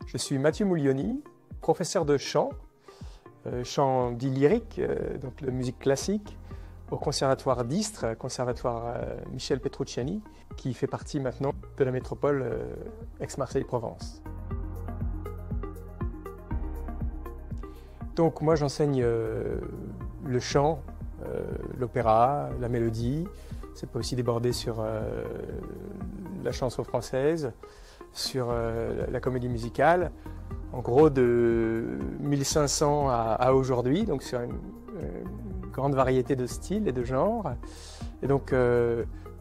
Je suis Mathieu Moulioni, professeur de chant, chant dit lyrique, donc de musique classique, au conservatoire d'Istres, conservatoire Michel Petrucciani, qui fait partie maintenant de la métropole Aix-Marseille-Provence. Donc moi j'enseigne le chant, l'opéra, la mélodie. Ça peut aussi déborder sur la chanson française, sur la comédie musicale. En gros de 1500 à aujourd'hui, donc sur une grande variété de styles et de genres. Et donc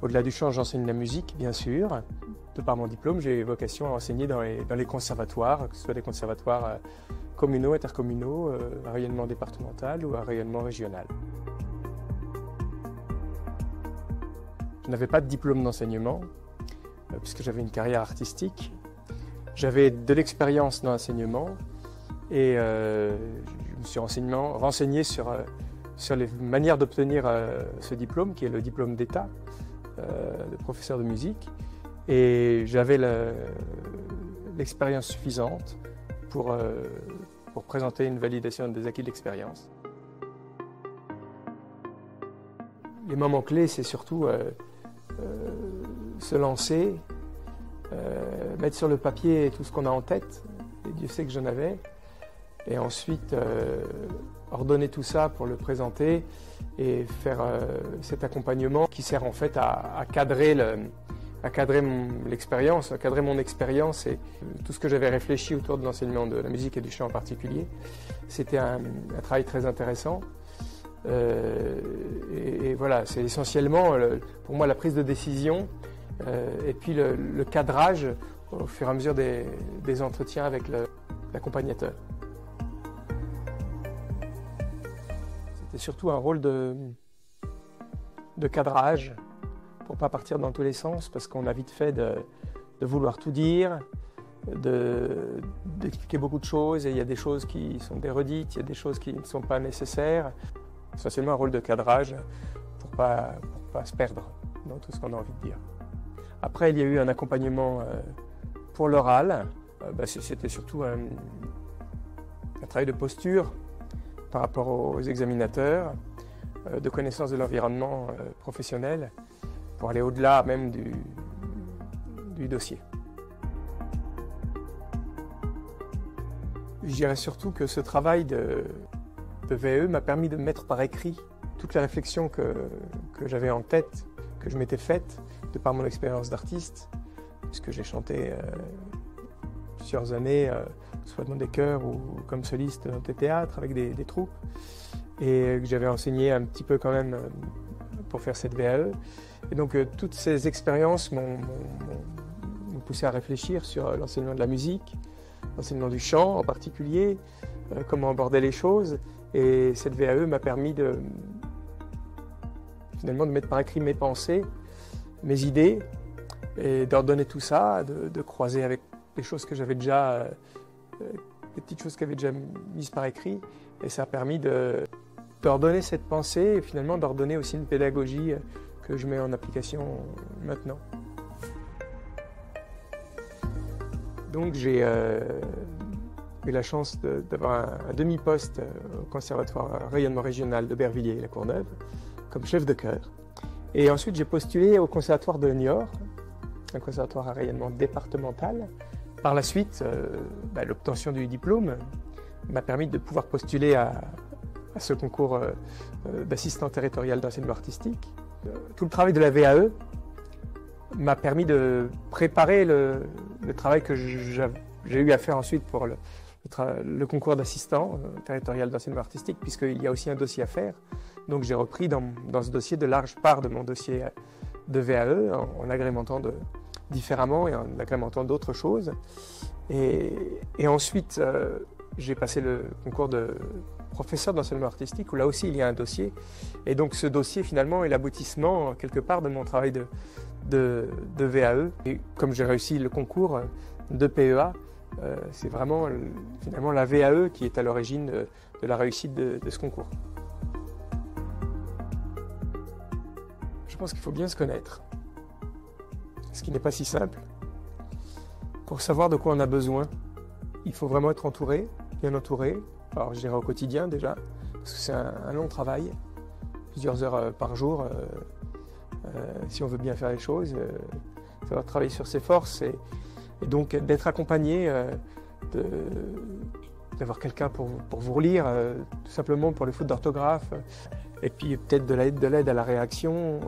au-delà du chant, j'enseigne la musique bien sûr. De par mon diplôme, j'ai vocation à enseigner dans les conservatoires, que ce soit des conservatoires communaux, intercommunaux, à rayonnement départemental ou à rayonnement régional. Je n'avais pas de diplôme d'enseignement, puisque j'avais une carrière artistique. J'avais de l'expérience dans l'enseignement et je me suis renseigné sur les manières d'obtenir ce diplôme, qui est le diplôme d'État de professeur de musique. Et j'avais l'expérience suffisante pour présenter une validation des acquis de l'expérience. Les moments clés, c'est surtout se lancer, mettre sur le papier tout ce qu'on a en tête, et Dieu sait que j'en avais, et ensuite ordonner tout ça pour le présenter et faire cet accompagnement qui sert en fait à cadrer l'expérience, à cadrer mon expérience et tout ce que j'avais réfléchi autour de l'enseignement de la musique et du chant en particulier. C'était un travail très intéressant. Et voilà, c'est essentiellement pour moi la prise de décision et puis le cadrage au fur et à mesure des entretiens avec l'accompagnateur. C'était surtout un rôle de cadrage pour ne pas partir dans tous les sens, parce qu'on a vite fait de vouloir tout dire, d'expliquer beaucoup de choses, et il y a des choses qui sont des redites, il y a des choses qui ne sont pas nécessaires. Essentiellement un rôle de cadrage pour pas se perdre dans tout ce qu'on a envie de dire. Après, il y a eu un accompagnement pour l'oral. C'était surtout un travail de posture par rapport aux examinateurs, de connaissance de l'environnement professionnel, pour aller au-delà même du dossier. Je dirais surtout que ce travail de VAE m'a permis de mettre par écrit toutes les réflexions que j'avais en tête, que je m'étais faites de par mon expérience d'artiste, puisque j'ai chanté plusieurs années, soit dans des chœurs ou comme soliste dans des théâtres avec des troupes, et que j'avais enseigné un petit peu quand même pour faire cette VAE. Et donc toutes ces expériences m'ont poussé à réfléchir sur l'enseignement de la musique, l'enseignement du chant en particulier, comment aborder les choses. Et cette VAE m'a permis finalement de mettre par écrit mes pensées, mes idées, et d'ordonner tout ça, de croiser avec les choses que j'avais déjà, les petites choses que j'avais déjà mises par écrit. Et ça a permis d'ordonner cette pensée et finalement d'ordonner aussi une pédagogie que je mets en application maintenant. Donc j'ai eu la chance d'avoir un demi-poste au conservatoire rayonnement régional de Bervilliers-la Courneuve comme chef de chœur. Et ensuite j'ai postulé au conservatoire de Niort, un conservatoire à rayonnement départemental. Par la suite, l'obtention du diplôme m'a permis de pouvoir postuler à ce concours d'assistant territorial d'enseignement artistique. Tout le travail de la VAE m'a permis de préparer le travail que j'ai eu à faire ensuite pour le concours d'assistant territorial d'enseignement artistique, puisqu'il y a aussi un dossier à faire. Donc j'ai repris dans ce dossier de larges parts de mon dossier de VAE en agrémentant différemment et en agrémentant d'autres choses. Et ensuite, j'ai passé le concours de professeur d'enseignement artistique, où là aussi il y a un dossier. Et donc ce dossier finalement est l'aboutissement quelque part de mon travail de VAE. Et comme j'ai réussi le concours de PEA, c'est vraiment finalement la VAE qui est à l'origine de la réussite de ce concours. Je pense qu'il faut bien se connaître, ce qui n'est pas si simple, pour savoir de quoi on a besoin. il faut vraiment être entouré, bien entouré. Alors je dirais au quotidien déjà, parce que c'est un long travail, plusieurs heures par jour, si on veut bien faire les choses. Il faut travailler sur ses forces et donc d'être accompagné, d'avoir quelqu'un pour vous relire, tout simplement pour les fautes d'orthographe, et puis peut-être de l'aide à la rédaction.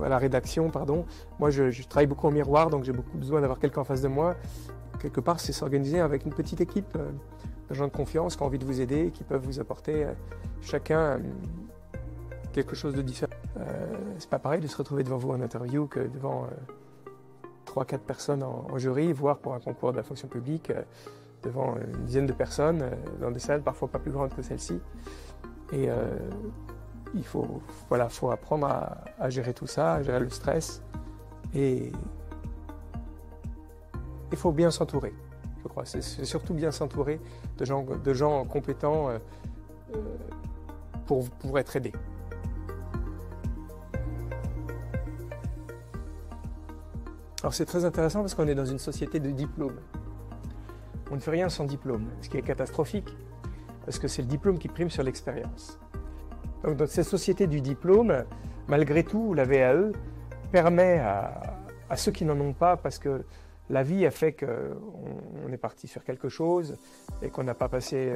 Moi je travaille beaucoup en miroir, donc j'ai beaucoup besoin d'avoir quelqu'un en face de moi. Quelque part, c'est s'organiser avec une petite équipe de gens de confiance qui ont envie de vous aider et qui peuvent vous apporter chacun quelque chose de différent. C'est pas pareil de se retrouver devant vous en interview que devant 3-4 personnes en jury, voire pour un concours de la fonction publique, devant une dizaine de personnes, dans des salles parfois pas plus grandes que celle-ci. Et il faut apprendre à gérer tout ça, à gérer le stress. Et il faut bien s'entourer, je crois. C'est surtout bien s'entourer de gens compétents pour être aidés. Alors c'est très intéressant parce qu'on est dans une société de diplômes. On ne fait rien sans diplôme, ce qui est catastrophique, parce que c'est le diplôme qui prime sur l'expérience. Donc dans cette société du diplôme, malgré tout, la VAE permet à ceux qui n'en ont pas, parce que la vie a fait qu'on est parti sur quelque chose et qu'on n'a pas passé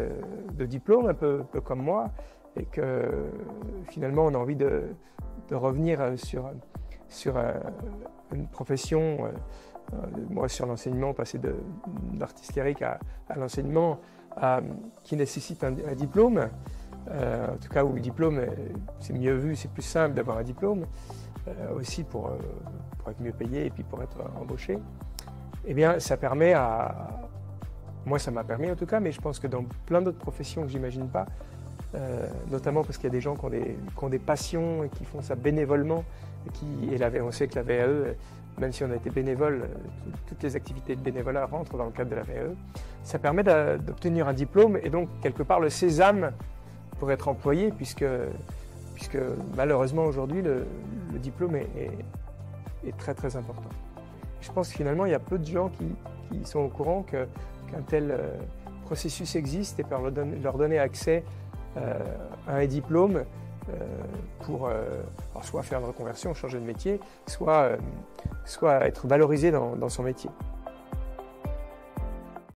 de diplôme, un peu comme moi, et que finalement on a envie de revenir sur une profession, moi sur l'enseignement, passer d'artiste lyrique à l'enseignement qui nécessite un diplôme, en tout cas où le diplôme c'est mieux vu, c'est plus simple d'avoir un diplôme, aussi pour être mieux payé et puis pour être embauché. Eh bien ça permet moi ça m'a permis en tout cas, mais je pense que dans plein d'autres professions que j'imagine pas, notamment parce qu'il y a des gens qui ont des passions et qui font ça bénévolement, on sait que la VAE, même si on a été bénévole, toutes les activités de bénévolat rentrent dans le cadre de la VAE, ça permet d'obtenir un diplôme et donc quelque part le sésame pour être employé, puisque malheureusement aujourd'hui le diplôme est très très important. Je pense que finalement il y a peu de gens qui sont au courant qu'un tel processus existe et peut leur donner accès à un diplôme pour soit faire une reconversion, changer de métier, soit être valorisé dans son métier.